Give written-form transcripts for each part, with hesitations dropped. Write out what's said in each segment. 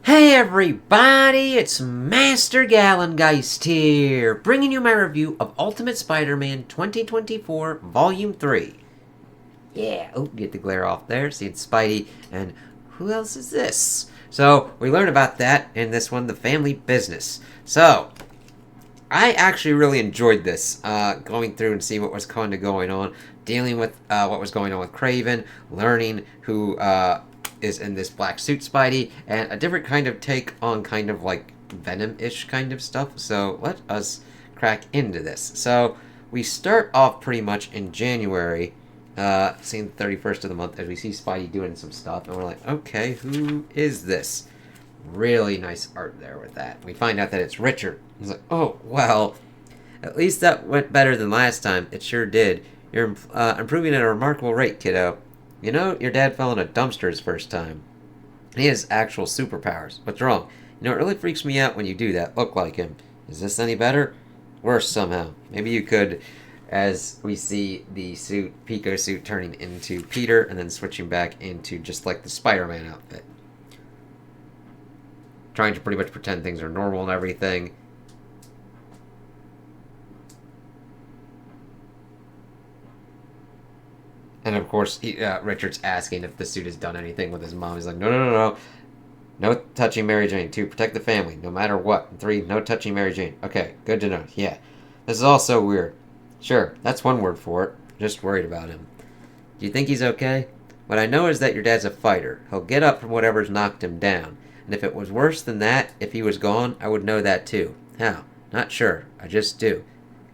Hey everybody, it's Master Gallengeist here, bringing you my review of Ultimate Spider-Man 2024 Volume 3. Yeah, oh, get the glare off there, seeing Spidey, and who else is this? So, we learn about that in this one, The Family Business. So, I actually really enjoyed this, going through and seeing what was kind of going on, dealing with what was going on with Craven, learning who is in this black suit Spidey, and a different kind of take on kind of like Venom-ish kind of stuff. So let us crack into this. So we start off pretty much in January, seeing the 31st of the month, as we see Spidey doing some stuff, and we're like, okay, who is this? Really nice art there with that. We find out that it's Richard. He's like, oh, well, at least that went better than last time. It sure did. You're improving at a remarkable rate, kiddo. You know, your dad fell in a dumpster his first time. He has actual superpowers. What's wrong? You know, it really freaks me out when you do that. Look like him. Is this any better? Worse somehow. Maybe you could, as we see the suit, Pico suit, turning into Peter and then switching back into just like the Spider-Man outfit. Trying to pretty much pretend things are normal and everything. And of course, Richard's asking if the suit has done anything with his mom. He's like, no, no, no, no. No touching Mary Jane. 2, protect the family, no matter what. And 3, no touching Mary Jane. Okay, good to know. Yeah. This is all so weird. Sure, that's one word for it. Just worried about him. Do you think he's okay? What I know is that your dad's a fighter. He'll get up from whatever's knocked him down. And if it was worse than that, if he was gone, I would know that too. How? Not sure. I just do.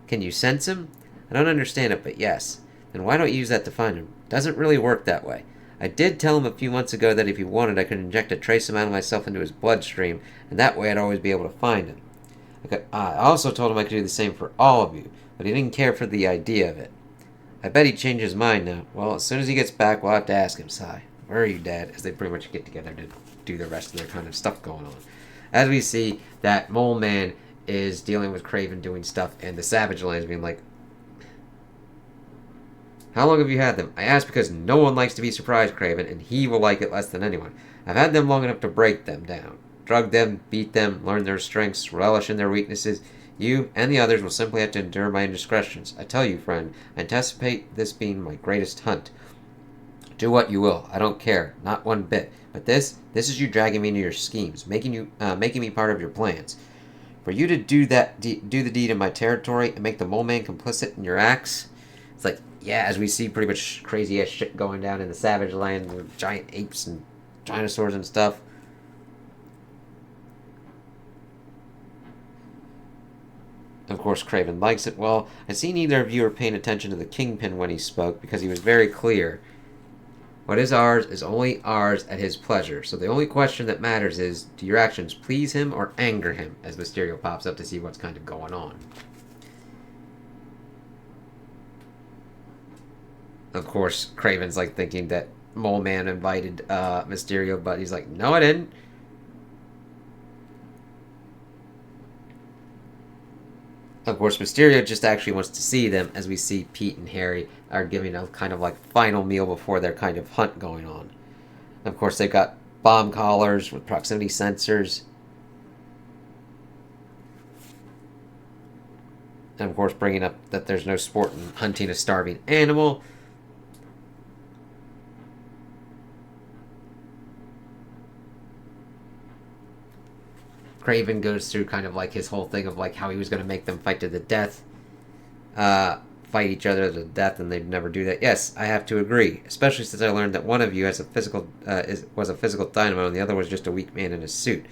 Can you sense him? I don't understand it, but yes. Then why don't you use that to find him? Doesn't really work that way. I did tell him a few months ago that if he wanted, I could inject a trace amount of myself into his bloodstream, and that way I'd always be able to find him. I also told him I could do the same for all of you, but he didn't care for the idea of it. I bet he'd change his mind now. Well, as soon as he gets back, we'll have to ask him, Sigh. Where are you, Dad? As they pretty much get together to do the rest of their kind of stuff going on. As we see that Mole Man is dealing with Craven doing stuff, and the Savage Land is being like, how long have you had them? I ask because no one likes to be surprised, Craven, and he will like it less than anyone. I've had them long enough to break them down. Drug them, beat them, learn their strengths, relish in their weaknesses. You and the others will simply have to endure my indiscretions. I tell you, friend, I anticipate this being my greatest hunt. Do what you will. I don't care. Not one bit. But this is you dragging me into your schemes, making me part of your plans. For you to do the deed in my territory and make the Mole Man complicit in your acts, it's like, yeah, as we see pretty much crazy ass shit going down in the Savage Land with giant apes and dinosaurs and stuff. Of course, Craven likes it. Well, I see neither of you are paying attention to the Kingpin when he spoke, because he was very clear. What is ours is only ours at his pleasure. So the only question that matters is, do your actions please him or anger him? As Mysterio pops up to see what's kind of going on. Of course, Craven's like thinking that Mole Man invited Mysterio, but he's like, no, I didn't. Of course, Mysterio just actually wants to see them, as we see Pete and Harry are giving a kind of like final meal before their kind of hunt going on. Of course, they've got bomb collars with proximity sensors. And of course, bringing up that there's no sport in hunting a starving animal. Craven goes through kind of like his whole thing of like how he was going to make them fight to the death, fight each other to the death, and they'd never do that. Yes, I have to agree, especially since I learned that one of you has was a physical dynamo, and the other was just a weak man in a suit.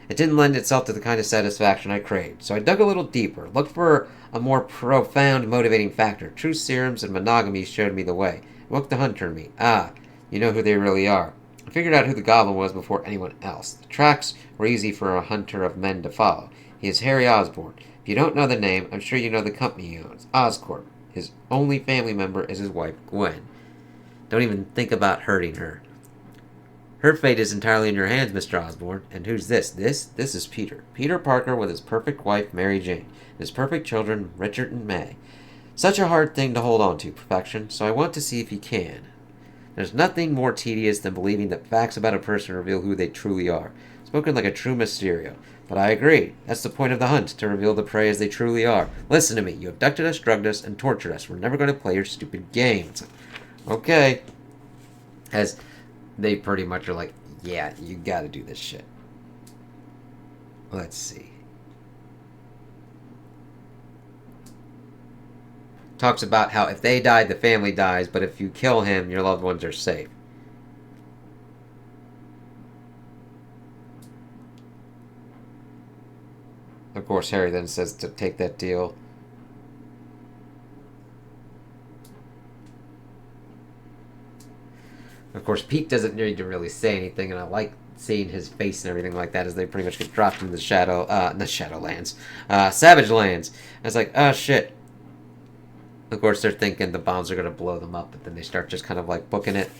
It didn't lend itself to the kind of satisfaction I craved, so I dug a little deeper, looked for a more profound motivating factor. Truth serums and monogamy showed me the way. It woke the hunter in me. Ah, you know who they really are. I figured out who the goblin was before anyone else. The tracks were easy for a hunter of men to follow. He is Harry Osborn. If you don't know the name, I'm sure you know the company he owns, Oscorp. His only family member is his wife, Gwen. Don't even think about hurting her. Her fate is entirely in your hands, Mr. Osborn. And who's this? This is Peter. Peter Parker with his perfect wife, Mary Jane. And his perfect children, Richard and May. Such a hard thing to hold on to, perfection, so I want to see if he can. There's nothing more tedious than believing that facts about a person reveal who they truly are. Spoken like a true Mysterio. But I agree. That's the point of the hunt, to reveal the prey as they truly are. Listen to me. You abducted us, drugged us, and tortured us. We're never going to play your stupid game. It's like, okay. As they pretty much are like, yeah, you gotta do this shit. Let's see. Talks about how if they die, the family dies, but if you kill him, your loved ones are safe. Of course, Harry then says to take that deal. Of course, Pete doesn't need to really say anything, and I like seeing his face and everything like that as they pretty much get dropped into the Shadowlands, Savage Lands. And it's like, oh shit. Of course, they're thinking the bombs are going to blow them up, but then they start just kind of like booking it.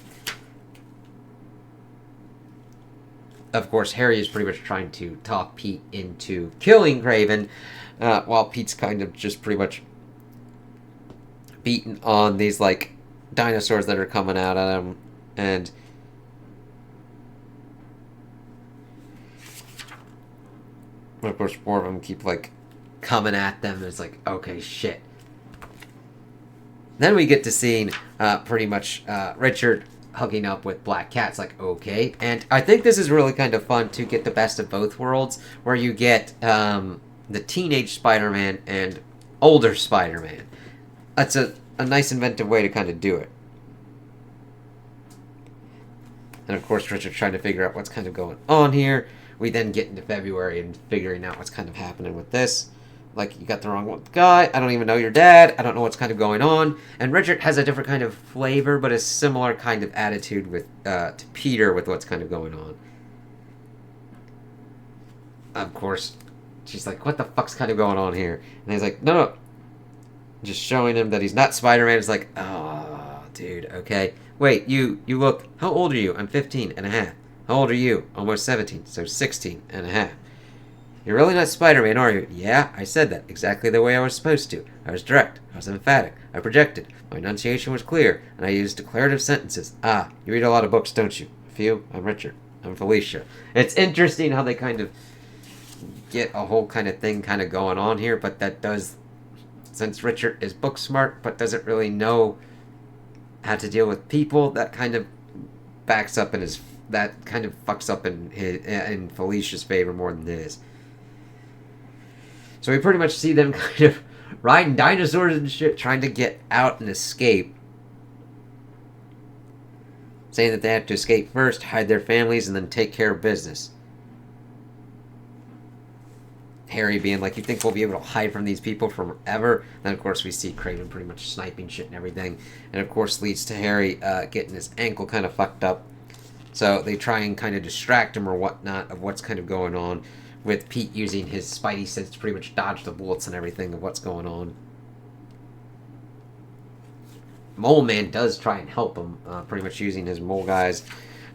Of course, Harry is pretty much trying to talk Pete into killing Craven, while Pete's kind of just pretty much beating on these like dinosaurs that are coming out at him. And of course, more of them keep like coming at them. And it's like, okay, shit. Then we get to seeing pretty much Richard hooking up with Black Cat. It's like, okay. And I think this is really kind of fun to get the best of both worlds, where you get the teenage Spider-Man and older Spider-Man. That's a nice inventive way to kind of do it. And of course, Richard's trying to figure out what's kind of going on here. We then get into February and figuring out what's kind of happening with this. Like, you got the wrong guy. I don't even know your dad. I don't know what's kind of going on. And Richard has a different kind of flavor, but a similar kind of attitude with to Peter with what's kind of going on. Of course, she's like, what the fuck's kind of going on here? And he's like, no. Just showing him that he's not Spider-Man. It's like, oh, dude, okay. Wait, you look, how old are you? I'm 15 and a half. How old are you? Almost 17, so 16 and a half. You're really not Spider-Man, are you? Yeah, I said that exactly the way I was supposed to. I was direct. I was emphatic. I projected. My enunciation was clear, and I used declarative sentences. Ah, you read a lot of books, don't you? A few? I'm Richard. I'm Felicia. It's interesting how they kind of get a whole kind of thing kind of going on here, but that does, since Richard is book smart, but doesn't really know how to deal with people, that kind of backs up in his, that kind of fucks up in Felicia's favor more than his. So we pretty much see them kind of riding dinosaurs and shit, trying to get out and escape. Saying that they have to escape first, hide their families, and then take care of business. Harry being like, you think we'll be able to hide from these people forever? Then, of course, we see Craven pretty much sniping shit and everything. And, of course, leads to Harry getting his ankle kind of fucked up. So they try and kind of distract him or whatnot of what's kind of going on, with Pete using his spidey sense to pretty much dodge the bullets and everything of what's going on. Mole Man does try and help him, pretty much using his mole guys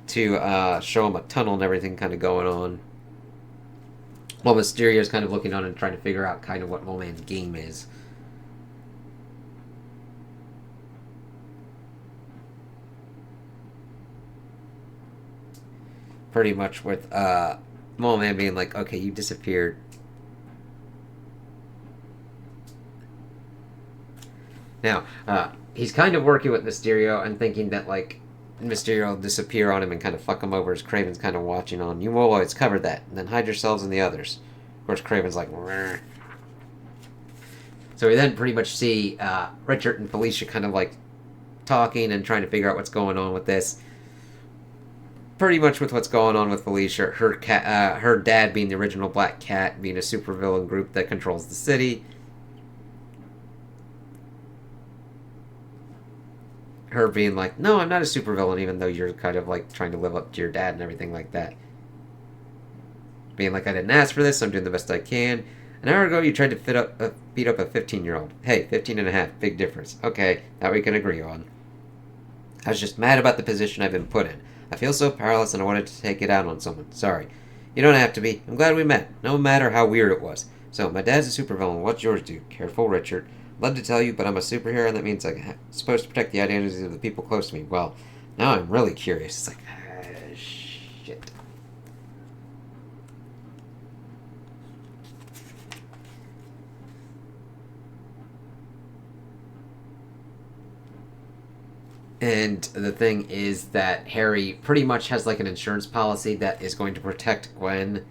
to show him a tunnel and everything kind of going on. While Mysterio's kind of looking on and trying to figure out kind of what Mole Man's game is. Pretty much with Mole Man being like, okay, you disappeared. Now, he's kind of working with Mysterio and thinking that, like, Mysterio will disappear on him and kind of fuck him over as Craven's kind of watching on. You will always cover that, and then hide yourselves in the others. Of course, Craven's like, rrr. So we then pretty much see Richard and Felicia kind of, like, talking and trying to figure out what's going on with this. Pretty much with what's going on with Felicia, her dad being the original Black Cat, being a supervillain group that controls the city. Her being like, no, I'm not a supervillain, even though you're kind of like trying to live up to your dad and everything like that. Being like, I didn't ask for this, I'm doing the best I can. An hour ago, you tried to beat up a 15-year-old. Hey, 15 and a half, big difference. Okay, that we can agree on. I was just mad about the position I've been put in. I feel so powerless and I wanted to take it out on someone. Sorry. You don't have to be. I'm glad we met, no matter how weird it was. So, my dad's a supervillain. What's yours, dude? Careful, Richard. Love to tell you, but I'm a superhero, and that means I'm supposed to protect the identities of the people close to me. Well, now I'm really curious. It's like, shit. And the thing is that Harry pretty much has like an insurance policy that is going to protect Gwen.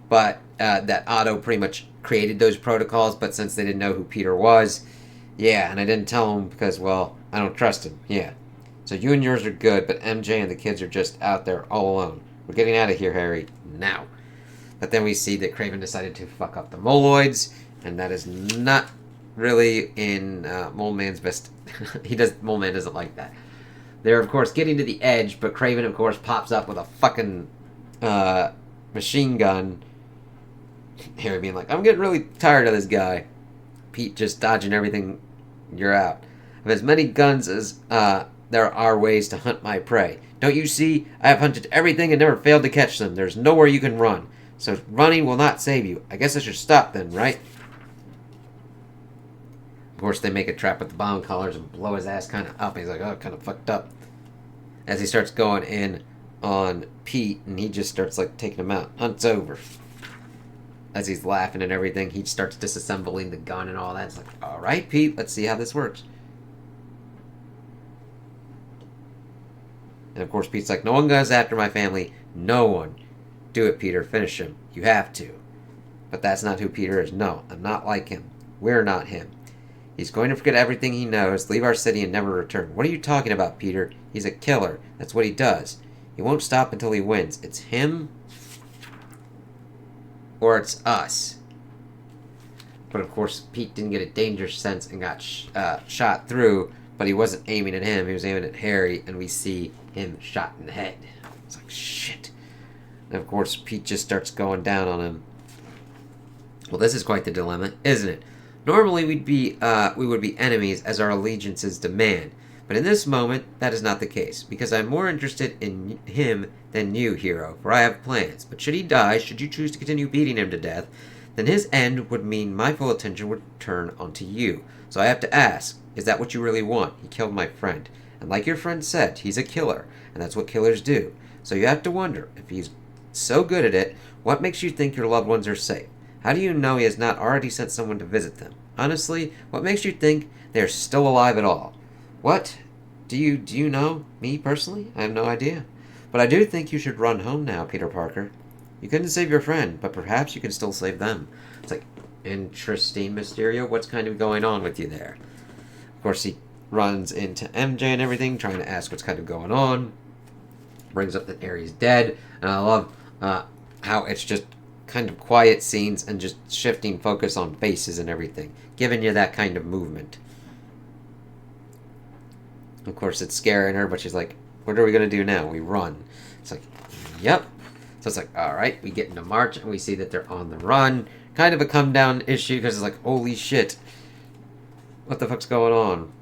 But that Otto pretty much created those protocols, but since they didn't know who Peter was, yeah, and I didn't tell him because, well, I don't trust him, yeah. So you and yours are good, but MJ and the kids are just out there all alone. We're getting out of here, Harry, now. But then we see that Craven decided to fuck up the Moloids, and that is not really in Mole Man's best. Mole Man doesn't like that. They're of course getting to the edge, but Craven of course pops up with a fucking machine gun. Harry being like, I'm getting really tired of this guy. Pete just dodging everything. You're out. I have as many guns as there are ways to hunt my prey. Don't you see? I have hunted everything and never failed to catch them. There's nowhere you can run. So running will not save you. I guess I should stop then, right? Of course, they make a trap with the bomb collars and blow his ass kind of up. He's like, oh, kind of fucked up. As he starts going in on Pete, and he just starts, like, taking him out. Hunt's over. As he's laughing and everything, he starts disassembling the gun and all that. It's like, all right, Pete, let's see how this works. And, of course, Pete's like, no one goes after my family. No one. Do it, Peter. Finish him. You have to. But that's not who Peter is. No, I'm not like him. We're not him. He's going to forget everything he knows, leave our city, and never return. What are you talking about, Peter? He's a killer. That's what he does. He won't stop until he wins. It's him or it's us. But, of course, Pete didn't get a danger sense and got shot through, but he wasn't aiming at him. He was aiming at Harry, and we see him shot in the head. It's like, shit. And, of course, Pete just starts going down on him. Well, this is quite the dilemma, isn't it? Normally, we would be enemies as our allegiances demand. But in this moment, that is not the case, because I'm more interested in him than you, hero, for I have plans. But should he die, should you choose to continue beating him to death, then his end would mean my full attention would turn onto you. So I have to ask, is that what you really want? He killed my friend. And like your friend said, he's a killer, and that's what killers do. So you have to wonder, if he's so good at it, what makes you think your loved ones are safe? How do you know he has not already sent someone to visit them? Honestly, what makes you think they're still alive at all? What? Do you know me personally? I have no idea. But I do think you should run home now, Peter Parker. You couldn't save your friend, but perhaps you can still save them. It's like, interesting, Mysterio. What's kind of going on with you there? Of course, he runs into MJ and everything, trying to ask what's kind of going on. Brings up that Ares dead. And I love how it's just kind of quiet scenes and just shifting focus on faces and everything, giving you that kind of movement. Of course, it's scaring her, but she's like, what are we going to do now? We run. It's like, yep. So it's like, all right, we get into March, and we see that they're on the run. Kind of a come-down issue, because it's like, holy shit. What the fuck's going on?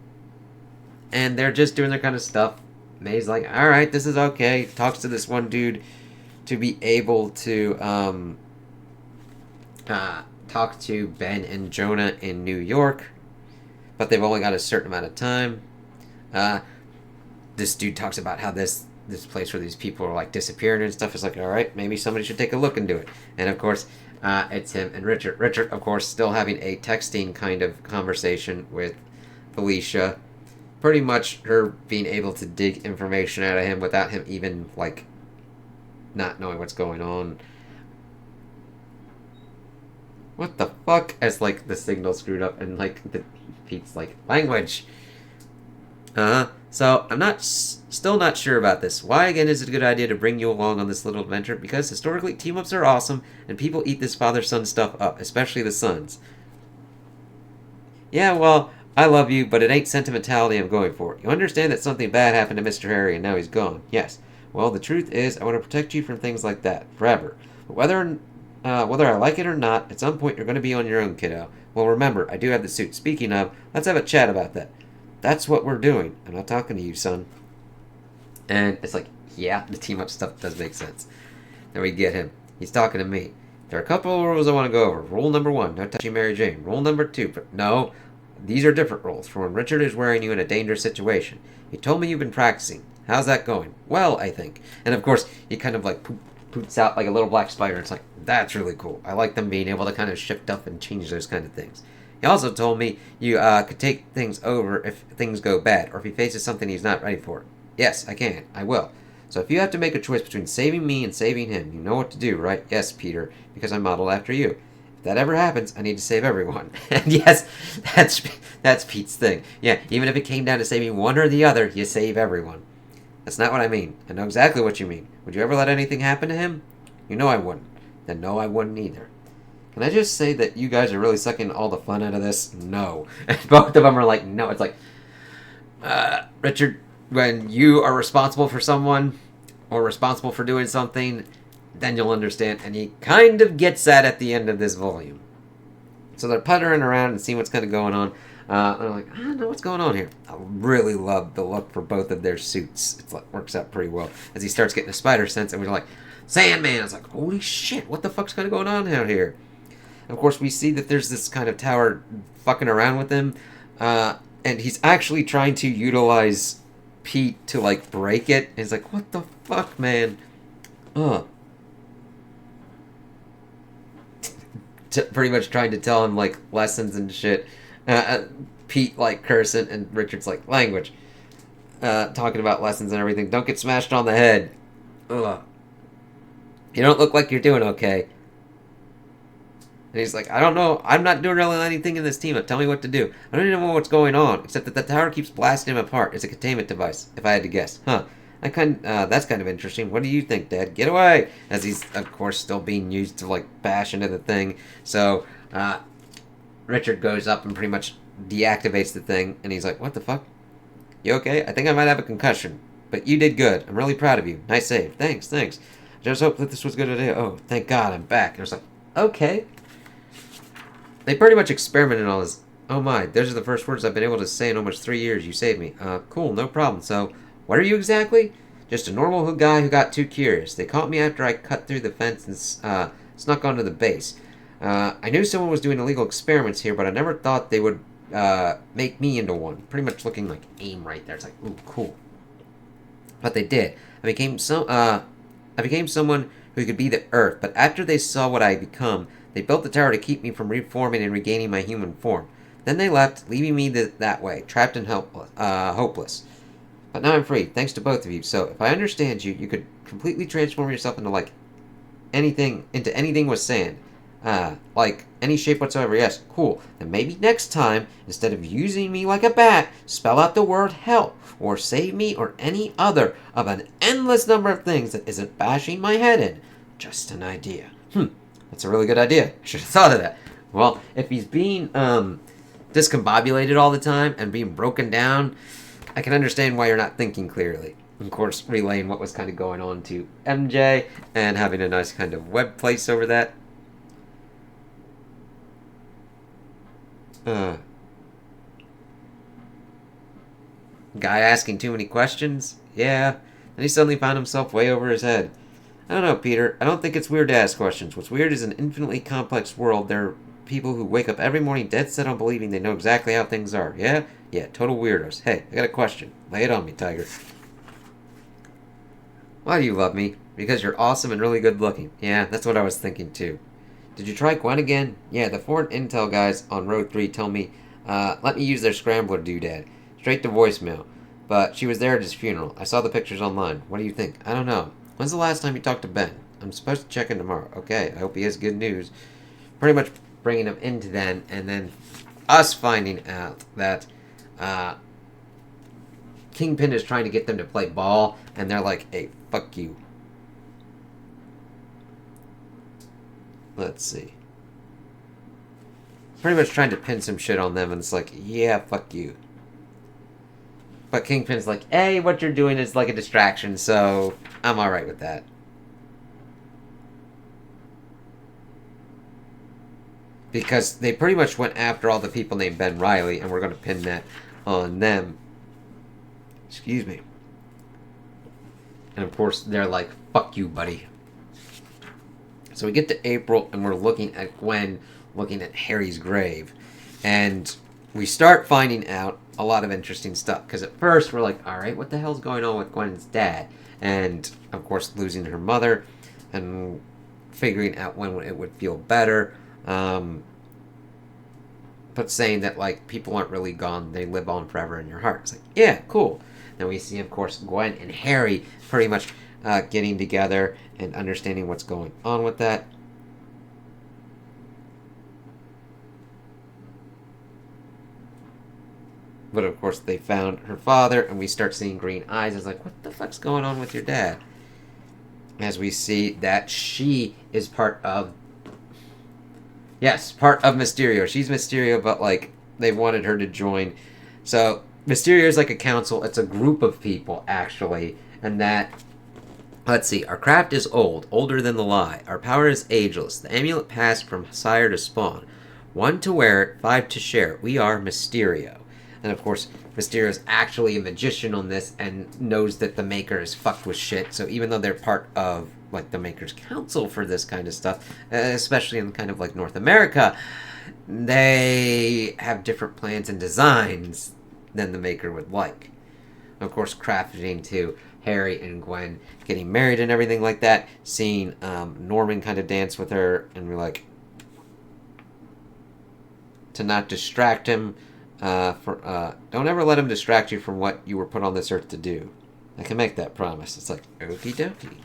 And they're just doing their kind of stuff. May's like, all right, this is okay. Talks to this one dude to be able to talk to Ben and Jonah in New York. But they've only got a certain amount of time. This dude talks about how this place where these people are like disappearing and stuff is like, all right, maybe somebody should take a look into it. And of course, it's him and Richard. Richard, of course, still having a texting kind of conversation with Felicia. Pretty much her being able to dig information out of him without him even, like, not knowing what's going on. What the fuck? As, like, the signal screwed up and, like, Pete's like, language. So, I'm still not sure about this. Why, again, is it a good idea to bring you along on this little adventure? Because, historically, team-ups are awesome, and people eat this father-son stuff up, especially the sons. Yeah, well, I love you, but it ain't sentimentality I'm going for. You understand that something bad happened to Mr. Harry, and now he's gone. Yes. Well, the truth is, I want to protect you from things like that, forever. But whether I like it or not, at some point you're going to be on your own, kiddo. Well, remember, I do have the suit. Speaking of, let's have a chat about that. That's what we're doing. I'm not talking to you, son. And it's like, yeah, the team-up stuff does make sense. Then we get him. He's talking to me. There are a couple of rules I want to go over. Rule number 1, no touching Mary Jane. Rule number 2, but no, these are different rules for when Richard is wearing you in a dangerous situation. You told me you've been practicing. How's that going? Well, I think. And of course, he kind of like poots out like a little black spider. It's like, that's really cool. I like them being able to kind of shift up and change those kind of things. He also told me you could take things over if things go bad, or if he faces something he's not ready for. Yes, I can. I will. So if you have to make a choice between saving me and saving him, you know what to do, right? Yes, Peter, because I'm modeled after you. If that ever happens, I need to save everyone. And yes, that's Pete's thing. Yeah, even if it came down to saving one or the other, you save everyone. That's not what I mean. I know exactly what you mean. Would you ever let anything happen to him? You know I wouldn't. Then no, I wouldn't either. Can I just say that you guys are really sucking all the fun out of this? No. And both of them are like, no. It's like, Richard, when you are responsible for someone or responsible for doing something, then you'll understand. And he kind of gets that at the end of this volume. So they're puttering around and seeing what's kind of going on. And I'm like, I don't know what's going on here. I really love the look for both of their suits. It works out pretty well. As he starts getting a spider sense, and we're like, Sandman! I was like, holy shit, what the fuck's kind of going on out here? And of course, we see that there's this kind of tower fucking around with him. And he's actually trying to utilize Pete to, like, break it. And he's like, what the fuck, man? Pretty much trying to tell him, like, lessons and shit. Pete, like, cursing, and Richard's like, language. Talking about lessons and everything. Don't get smashed on the head. Ugh. You don't look like you're doing okay. And he's like, I don't know. I'm not doing really anything in this team. Tell me what to do. I don't even know what's going on, except that the tower keeps blasting him apart. It's a containment device, if I had to guess. Huh. That's kind of interesting. What do you think, Dad? Get away! As he's, of course, still being used to, like, bash into the thing. So, Richard goes up and pretty much deactivates the thing, and he's like, what the fuck? You okay? I think I might have a concussion. But you did good. I'm really proud of you. Nice save. Thanks. I just hope that this was good today. Oh, thank God, I'm back. And I was like, okay. They pretty much experimented on this. Oh my, those are the first words I've been able to say in almost 3 years. You saved me. Cool, no problem. So, what are you exactly? Just a normal guy who got too curious. They caught me after I cut through the fence and snuck onto the base. I knew someone was doing illegal experiments here, but I never thought they would make me into one. Pretty much looking like AIM right there. It's like, ooh, cool. But they did. I became someone who could be the Earth, but after they saw what I had become, they built the tower to keep me from reforming and regaining my human form. Then they left, leaving me that way, trapped and hopeless. But now I'm free, thanks to both of you. So if I understand you, you could completely transform yourself into anything with sand. Like any shape whatsoever. Yes, cool. Then maybe next time, instead of using me like a bat, spell out the word help, or save me, or any other of an endless number of things that isn't bashing my head in. Just an idea. That's a really good idea. I should have thought of that. Well, if he's being discombobulated all the time and being broken down, I can understand why you're not thinking clearly. Of course, relaying what was kind of going on to MJ and having a nice kind of web place over that. Guy asking too many questions? Yeah. And he suddenly found himself way over his head. I don't know, Peter. I don't think it's weird to ask questions. What's weird is an infinitely complex world. There are people who wake up every morning dead set on believing they know exactly how things are. Yeah? Yeah, total weirdos. Hey, I got a question. Lay it on me, Tiger. Why do you love me? Because you're awesome and really good looking. Yeah, that's what I was thinking too. Did you try Gwen again? Yeah, the foreign intel guys on Road 3 tell me, let me use their scrambler doodad. Straight to voicemail. But she was there at his funeral. I saw the pictures online. What do you think? I don't know. When's the last time you talked to Ben? I'm supposed to check in tomorrow. Okay, I hope he has good news. Pretty much bringing him into then, and then us finding out that Kingpin is trying to get them to play ball, and they're like, hey, fuck you. Let's see. Pretty much trying to pin some shit on them, and it's like, yeah, fuck you. But Kingpin's like, hey, what you're doing is like a distraction, so I'm alright with that. Because they pretty much went after all the people named Ben Riley, and we're going to pin that on them. Excuse me. And of course, they're like, fuck you, buddy. So we get to April, and we're looking at Gwen, looking at Harry's grave. And we start finding out a lot of interesting stuff. Because at first, we're like, alright, what the hell's going on with Gwen's dad? And, of course, losing her mother. And figuring out when it would feel better. But but saying that, like, people aren't really gone, they live on forever in your heart. It's like, yeah, cool. Then we see, of course, Gwen and Harry pretty much getting together and understanding what's going on with that. But of course, they found her father, and we start seeing green eyes. It's like, what the fuck's going on with your dad? As we see that she is part of. Yes, part of Mysterio. She's Mysterio, but, like, they wanted her to join. So, Mysterio is like a council. It's a group of people, actually. And that. Let's see. Our craft is old, older than the lie. Our power is ageless. The amulet passed from sire to spawn. 1 to wear it, 5 to share it. We are Mysterio. And of course, Mysterio is actually a magician on this and knows that the Maker is fucked with shit. So even though they're part of, like, the Maker's Council for this kind of stuff, especially in kind of, like, North America, they have different plans and designs than the Maker would like. Of course, crafting to Harry and Gwen getting married and everything like that, seeing Norman kind of dance with her, and we're like, to not distract him, don't ever let him distract you from what you were put on this earth to do. I can make that promise. It's like, okie dokie.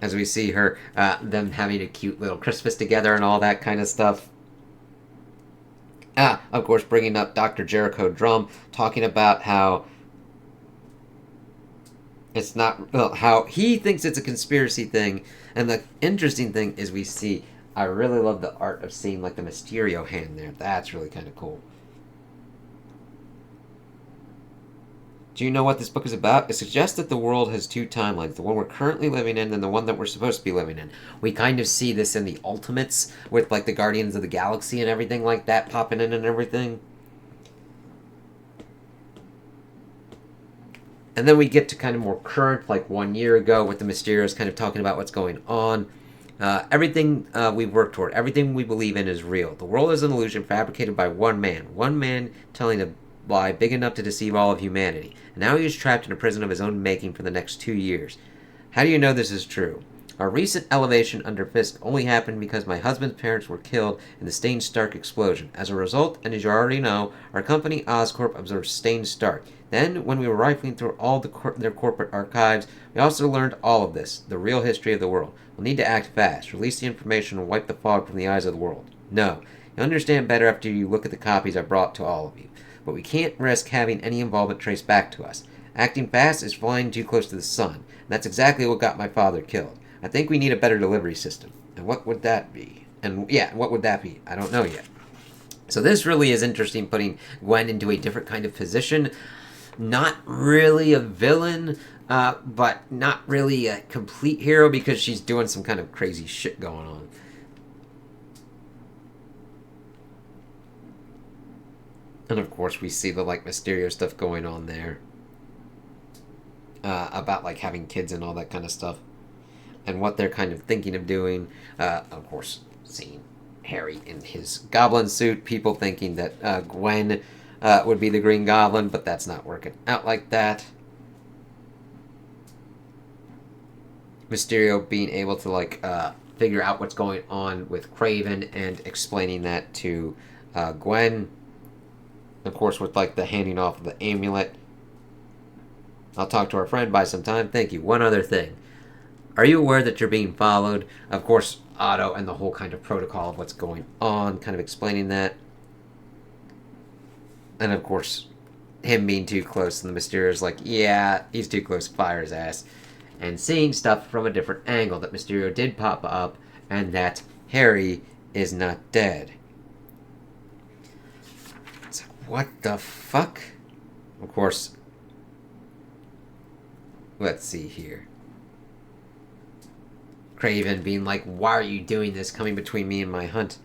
As we see her, them having a cute little Christmas together and all that kind of stuff. Of course, bringing up Dr. Jericho Drum, talking about how it's not, well, how he thinks it's a conspiracy thing. And the interesting thing is we see, I really love the art of seeing, like, the Mysterio hand there. That's really kind of cool. Do you know what this book is about? It suggests that the world has 2 timelines, the one we're currently living in and the one that we're supposed to be living in. We kind of see this in the Ultimates with, like, the Guardians of the Galaxy and everything like that popping in and everything. And then we get to kind of more current, like 1 year ago, with the Mysterios kind of talking about what's going on. Everything we've worked toward, everything we believe in is real. The world is an illusion fabricated by one man telling a lie big enough to deceive all of humanity. And now he is trapped in a prison of his own making for the next 2 years. How do you know this is true? Our recent elevation under Fisk only happened because my husband's parents were killed in the Stain Stark explosion. As a result, and as you already know, our company Oscorp absorbed Stain Stark. Then, when we were rifling through all their corporate archives, we also learned all of this, the real history of the world. We'll need to act fast, release the information, and wipe the fog from the eyes of the world. No, you'll understand better after you look at the copies I brought to all of you. But we can't risk having any involvement traced back to us. Acting fast is flying too close to the sun. And that's exactly what got my father killed. I think we need a better delivery system. And what would that be? And yeah, what would that be? I don't know yet. So this really is interesting, putting Gwen into a different kind of position. Not really a villain, but not really a complete hero because she's doing some kind of crazy shit going on. And of course we see the, like, Mysterio stuff going on there. About, like, having kids and all that kind of stuff. And what they're kind of thinking of doing. Of course, seeing Harry in his goblin suit. People thinking that Gwen would be the Green Goblin, but that's not working out like that. Mysterio being able to, like, figure out what's going on with Kraven and explaining that to Gwen. Of course, with, like, the handing off of the amulet. I'll talk to our friend by some time. Thank you. One other thing. Are you aware that you're being followed? Of course, Otto and the whole kind of protocol of what's going on, kind of explaining that. And of course, him being too close, and the Mysterio's like, yeah, he's too close, fire his ass. And seeing stuff from a different angle, that Mysterio did pop up, and that Harry is not dead. It's like, what the fuck? Of course, let's see here. Kraven being like, why are you doing this, coming between me and my hunt?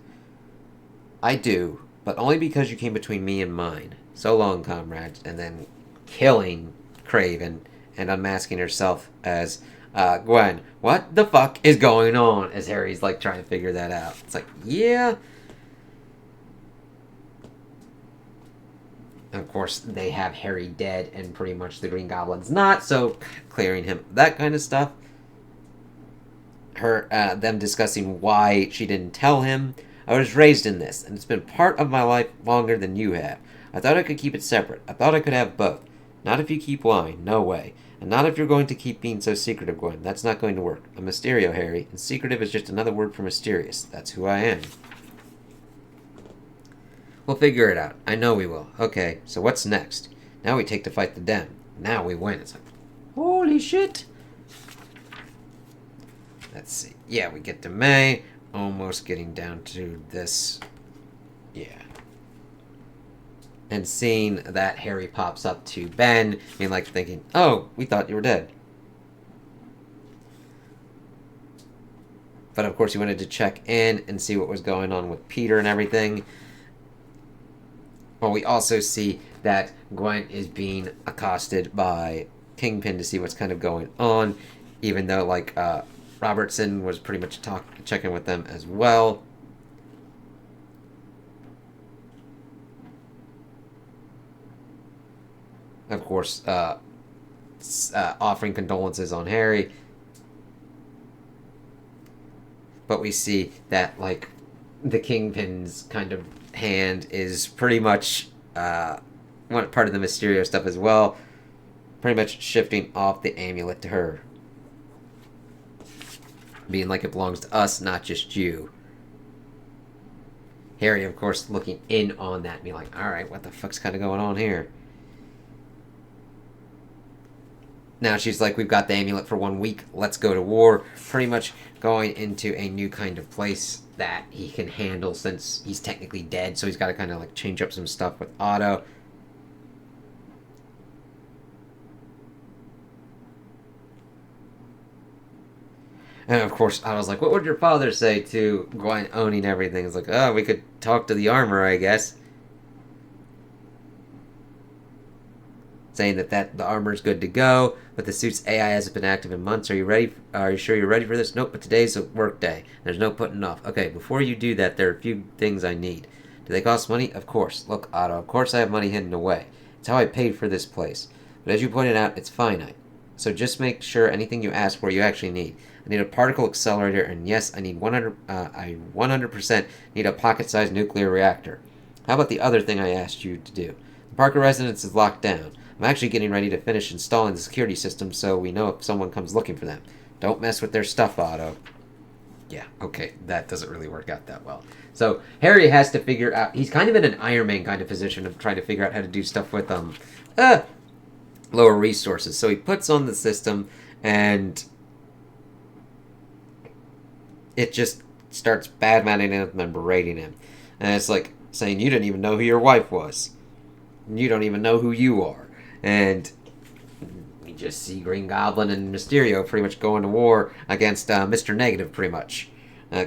I do, but only because you came between me and mine. So long, comrades. And then killing Kraven and unmasking herself as Gwen. What the fuck is going on? As Harry's, like, trying to figure that out. It's like, yeah. And of course, they have Harry dead and pretty much the Green Goblin's not, so clearing him, that kind of stuff. Them discussing why she didn't tell him. I was raised in this, and it's been part of my life longer than you have. I thought I could keep it separate. I thought I could have both. Not if you keep lying. No way. And not if you're going to keep being so secretive, Gwen. That's not going to work. I'm Mysterio, Harry, and secretive is just another word for mysterious. That's who I am. We'll figure it out. I know we will. Okay, so what's next? Now we take to fight the Dem. Now we win. It's like, holy shit. Let's see. Yeah, we get to May. Almost getting down to this. Yeah. And seeing that Harry pops up to Ben, being like thinking, oh, we thought you were dead. But of course he wanted to check in and see what was going on with Peter and everything. Well, we also see that Gwen is being accosted by Kingpin to see what's kind of going on, even though, like, Robertson was pretty much checking with them as well. Of course, offering condolences on Harry. But we see that, like, the Kingpin's kind of hand is pretty much part of the Mysterio stuff as well. Pretty much shifting off the amulet to her. Being like it belongs to us, not just you. Harry, of course, looking in on that, being like, alright, what the fuck's kind of going on here? Now she's like, we've got the amulet for 1 week, let's go to war. Pretty much going into a new kind of place that he can handle since he's technically dead, so he's got to kind of like change up some stuff with Otto. And of course, I was like, what would your father say to Gwen owning everything? It's like, oh, we could talk to the armor, I guess. Saying that the armor's good to go, but the suit's AI hasn't been active in months. Are you ready? Are you sure you're ready for this? Nope, but today's a work day. There's no putting off. Okay, before you do that, there are a few things I need. Do they cost money? Of course. Look, Otto, of course I have money hidden away. It's how I paid for this place. But as you pointed out, it's finite. So just make sure anything you ask for you actually need. I need a particle accelerator, and yes, I 100% need a pocket-sized nuclear reactor. How about the other thing I asked you to do? The Parker residence is locked down. I'm actually getting ready to finish installing the security system so we know if someone comes looking for them. Don't mess with their stuff, Otto. Yeah, okay, that doesn't really work out that well. So Harry has to figure out, he's kind of in an Iron Man kind of position of trying to figure out how to do stuff with lower resources. So he puts on the system and it just starts bad-mouthing him and berating him. And it's like saying, you didn't even know who your wife was. You don't even know who you are. And we just see Green Goblin and Mysterio pretty much going to war against Mr. Negative, pretty much.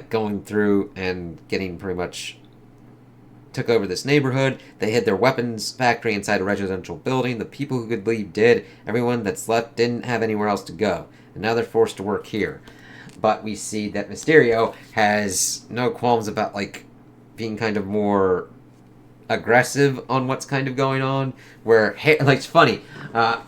Going through and getting pretty much took over this neighborhood. They hid their weapons factory inside a residential building. The people who could leave did. Everyone that's left didn't have anywhere else to go. And now they're forced to work here. But we see that Mysterio has no qualms about, like, being kind of more aggressive on what's kind of going on, where, like, it's funny,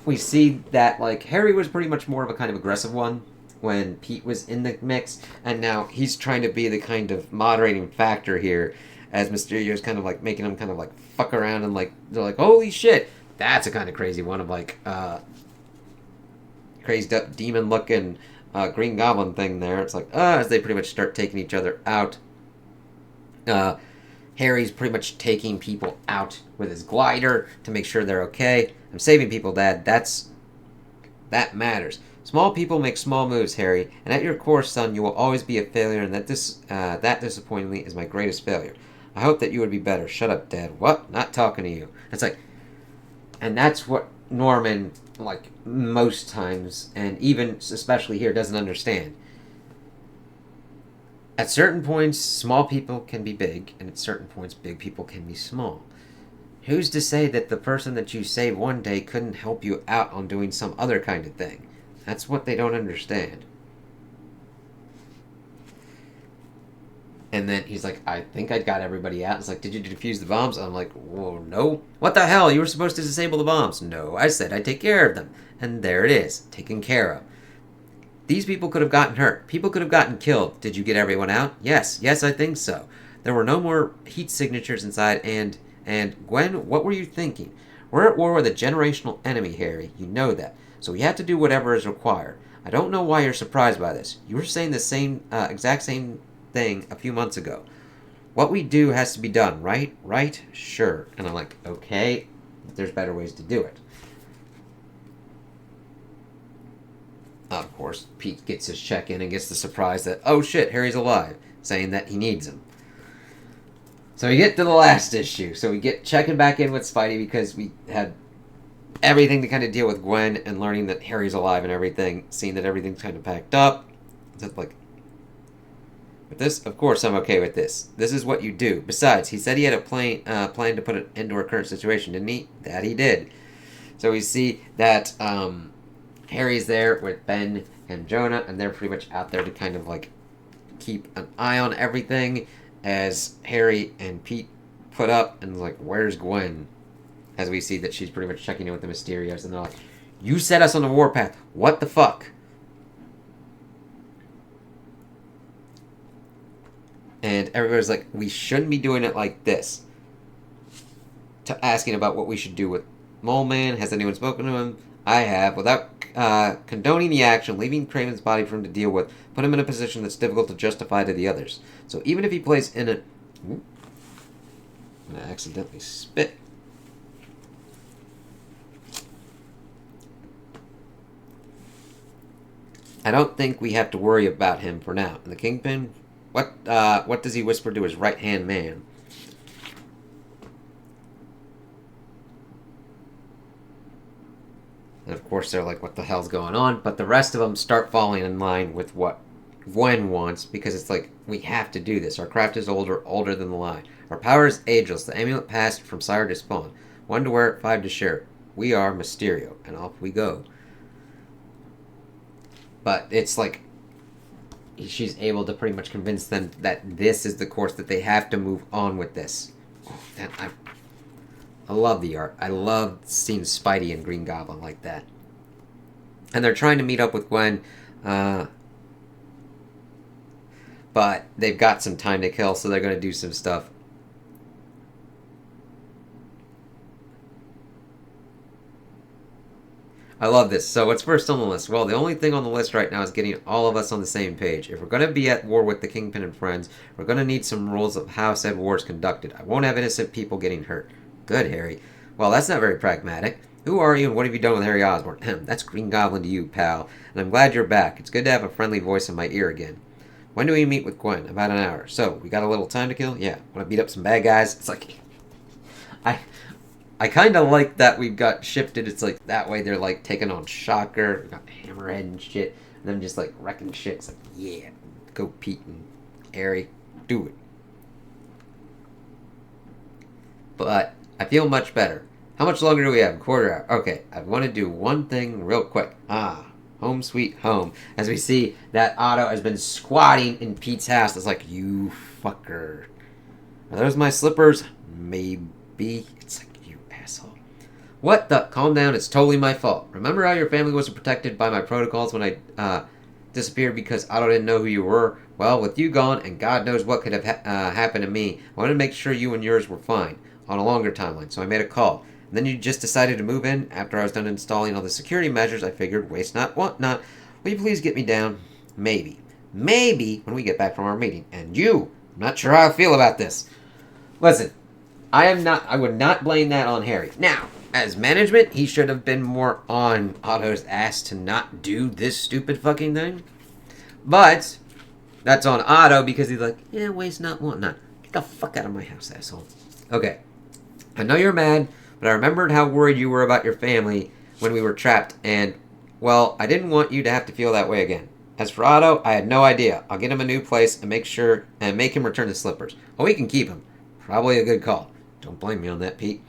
we see that, like, Harry was pretty much more of a kind of aggressive one when Pete was in the mix, and now he's trying to be the kind of moderating factor here, as Mysterio's kind of, like, making him kind of, like, fuck around, and, like, they're like, holy shit, that's a kind of crazy one of, like, crazed up demon-looking Green Goblin thing there. It's like, as they pretty much start taking each other out, Harry's pretty much taking people out with his glider to make sure they're okay. I'm saving people, Dad. That matters. Small people make small moves, Harry, and at your core, son, you will always be a failure, and that disappointingly is my greatest failure. I hope that you would be better. Shut up, Dad. What? Not talking to you. It's like, and that's what Norman, like, most times, and even especially here, doesn't understand. At certain points, small people can be big, and at certain points, big people can be small. Who's to say that the person that you save one day couldn't help you out on doing some other kind of thing? That's what they don't understand. And then he's like, I think I got everybody out. It's like, did you defuse the bombs? I'm like, whoa, no. What the hell? You were supposed to disable the bombs. No, I said I'd take care of them. And there it is, taken care of. These people could have gotten hurt. People could have gotten killed. Did you get everyone out? Yes, I think so. There were no more heat signatures inside, and Gwen, what were you thinking? We're at war with a generational enemy, Harry. You know that. So we have to do whatever is required. I don't know why you're surprised by this. You were saying the exact same thing a few months ago. What we do has to be done, right? Right? Sure. And I'm like, okay, there's better ways to do it. Of course, Pete gets his check in and gets the surprise that, oh shit, Harry's alive, saying that he needs him. So we get to the last issue. So we get checking back in with Spidey because we had everything to kind of deal with Gwen and learning that Harry's alive and everything, seeing that everything's kind of packed up. So like, with this, of course, I'm okay with this. This is what you do. Besides, he said he had a plan to put an end to our current situation, didn't he? That he did. So we see that Harry's there with Ben and Jonah, and they're pretty much out there to kind of like keep an eye on everything as Harry and Pete put up and like, where's Gwen? As we see that she's pretty much checking in with the Mysterios, and they're like, you set us on the warpath. What the fuck? And everybody's like, we shouldn't be doing it like this. To asking about what we should do with Mole Man. Has anyone spoken to him? I have. Without condoning the action, leaving Craven's body for him to deal with, put him in a position that's difficult to justify to the others. So even if he plays in a... I'm going to accidentally spit. I don't think we have to worry about him for now. And the Kingpin, what does he whisper to his right-hand man? And of course they're like, what the hell's going on? But the rest of them start falling in line with what Gwen wants, because it's like, we have to do this. Our craft is older than the lie. Our power is ageless. The amulet passed from sire to spawn. 1 to wear it, 5 to share it. We are Mysterio, and off we go. But it's like, she's able to pretty much convince them that this is the course, that they have to move on with this. I love the art. I love seeing Spidey and Green Goblin like that. And they're trying to meet up with Gwen, but they've got some time to kill, so they're going to do some stuff. I love this. So what's first on the list? Well, the only thing on the list right now is getting all of us on the same page. If we're going to be at war with the Kingpin and friends, we're going to need some rules of how said war is conducted. I won't have innocent people getting hurt. Good, Harry. Well, that's not very pragmatic. Who are you and what have you done with Harry Osborn? That's Green Goblin to you, pal. And I'm glad you're back. It's good to have a friendly voice in my ear again. When do we meet with Gwen? About an hour. So, we got a little time to kill? Yeah. Want to beat up some bad guys? It's like... I kind of like that we got shifted. It's like, that way they're like taking on Shocker. We got Hammerhead and shit. And then just like wrecking shit. It's like, yeah. Go Pete and Harry. Do it. But I feel much better. How much longer do we have? A quarter hour. Okay, I want to do one thing real quick. Home sweet home. As we see that Otto has been squatting in Pete's house. It's like, you fucker. Are those my slippers? Maybe. It's like, you asshole. What the? Calm down. It's totally my fault. Remember how your family wasn't protected by my protocols when I disappeared because Otto didn't know who you were? Well, with you gone, and God knows what could have happened to me, I wanted to make sure you and yours were fine on a longer timeline, so I made a call. And then you just decided to move in. After I was done installing all the security measures, I figured, waste not, want not. Will you please get me down? Maybe. Maybe when we get back from our meeting. And you, I'm not sure how I feel about this. Listen, I would not blame that on Harry. Now, as management, he should have been more on Otto's ass to not do this stupid fucking thing. But that's on Otto because he's like, yeah, waste not, want not. Get the fuck out of my house, asshole. Okay. I know you're mad, but I remembered how worried you were about your family when we were trapped, and, well, I didn't want you to have to feel that way again. As for Otto, I had no idea. I'll get him a new place and make him return the slippers. Oh, we can keep him. Probably a good call. Don't blame me on that, Pete.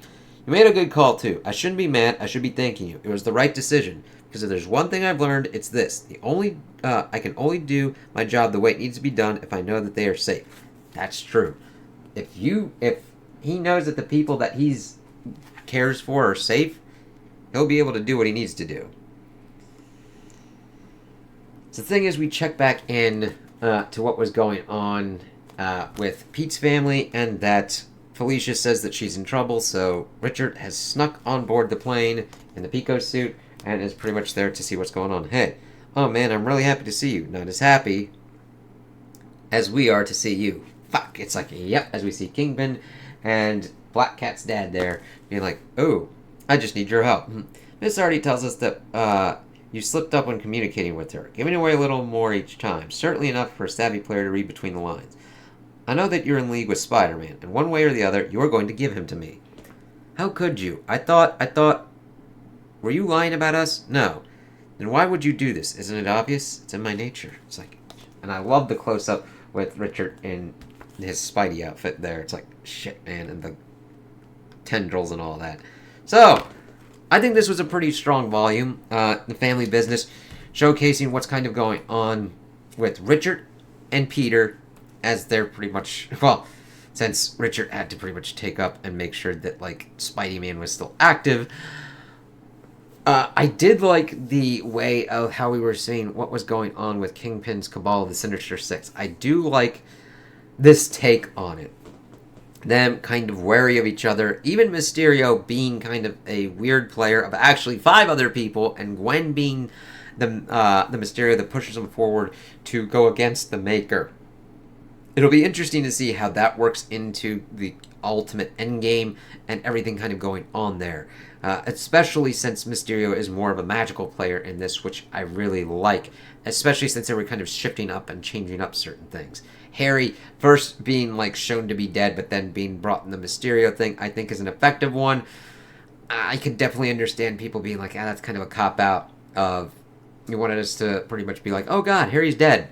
You made a good call, too. I shouldn't be mad. I should be thanking you. It was the right decision. Because if there's one thing I've learned, it's this. I can only do my job the way it needs to be done if I know that they are safe. That's true. If he knows that the people that he's cares for are safe, he'll be able to do what he needs to do. So the thing is, we check back in to what was going on with Pete's family, and that Felicia says that she's in trouble, so Richard has snuck on board the plane in the Pico suit and is pretty much there to see what's going on. Hey, oh man, I'm really happy to see you. Not as happy as we are to see you. Fuck, it's like, yep, as we see Kingpin and Black Cat's dad there, being like, oh, I just need your help. Miss already tells us that you slipped up when communicating with her, giving away a little more each time, certainly enough for a savvy player to read between the lines. I know that you're in league with Spider-Man, and one way or the other, you're going to give him to me. How could you? I thought... Were you lying about us? No. Then why would you do this? Isn't it obvious? It's in my nature. It's like... And I love the close-up with Richard in his Spidey outfit there. It's like, shit, man, and the tendrils and all that. So, I think this was a pretty strong volume. The family business, showcasing what's kind of going on with Richard and Peter, as they're pretty much, well, since Richard had to pretty much take up and make sure that, like, Spidey-Man was still active. I did like the way of how we were seeing what was going on with Kingpin's Cabal of the Sinister Six. I do like this take on it. Them kind of wary of each other. Even Mysterio being kind of a weird player of actually 5 other people, and Gwen being the Mysterio that pushes him forward to go against the Maker. It'll be interesting to see how that works into the ultimate endgame and everything kind of going on there. Especially since Mysterio is more of a magical player in this, which I really like. Especially since they were kind of shifting up and changing up certain things. Harry first being like shown to be dead, but then being brought in the Mysterio thing, I think is an effective one. I could definitely understand people being like, that's kind of a cop-out of, you wanted us to pretty much be like, oh god, Harry's dead.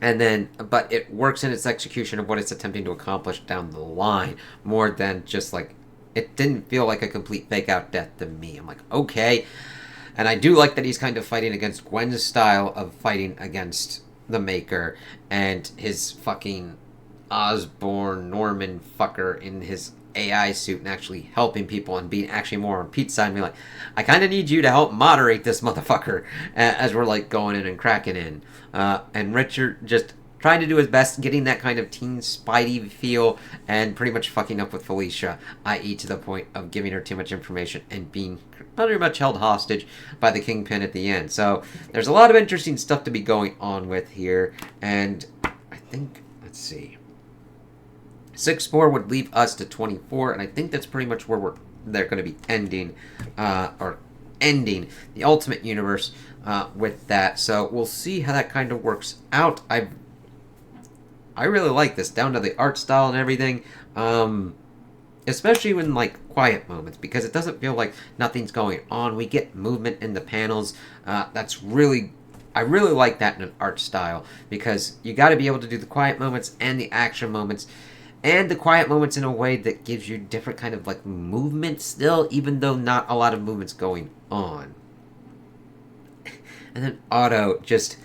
And then, but it works in its execution of what it's attempting to accomplish down the line, more than just like, it didn't feel like a complete fake-out death to me. I'm like, okay. And I do like that he's kind of fighting against Gwen's style of fighting against the Maker, and his fucking Osborn Norman fucker in his AI suit and actually helping people and being actually more on Pete's side and be like, I kind of need you to help moderate this motherfucker as we're like going in and cracking in. And Richard just trying to do his best, getting that kind of teen Spidey feel and pretty much fucking up with Felicia, i.e. to the point of giving her too much information and being pretty much held hostage by the Kingpin at the end. So there's a lot of interesting stuff to be going on with here, and I think, let's see, 6-4 would leave us to 24, and I think that's pretty much where they're going to be ending, the Ultimate Universe with that. So we'll see how that kind of works out. I really like this, down to the art style and everything, especially in like quiet moments, because it doesn't feel like nothing's going on. We get movement in the panels. That's really, I really like that in an art style, because you got to be able to do the quiet moments and the action moments, and the quiet moments in a way that gives you different kind of like movement still, even though not a lot of movements going on. And then Otto just,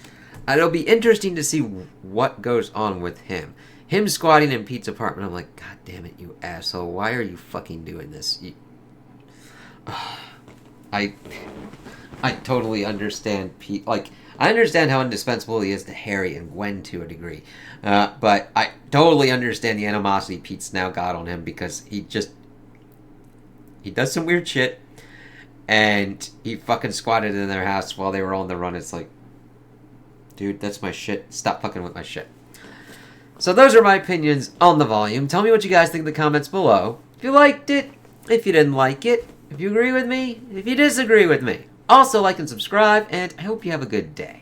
it'll be interesting to see what goes on with him. Him squatting in Pete's apartment, I'm like, god damn it, you asshole. Why are you fucking doing this? I totally understand Pete. Like, I understand how indispensable he is to Harry and Gwen to a degree. But I totally understand the animosity Pete's now got on him, because he does some weird shit. And he fucking squatted in their house while they were on the run. It's like, dude, that's my shit. Stop fucking with my shit. So those are my opinions on the volume. Tell me what you guys think in the comments below. If you liked it, if you didn't like it, if you agree with me, if you disagree with me. Also, like and subscribe, and I hope you have a good day.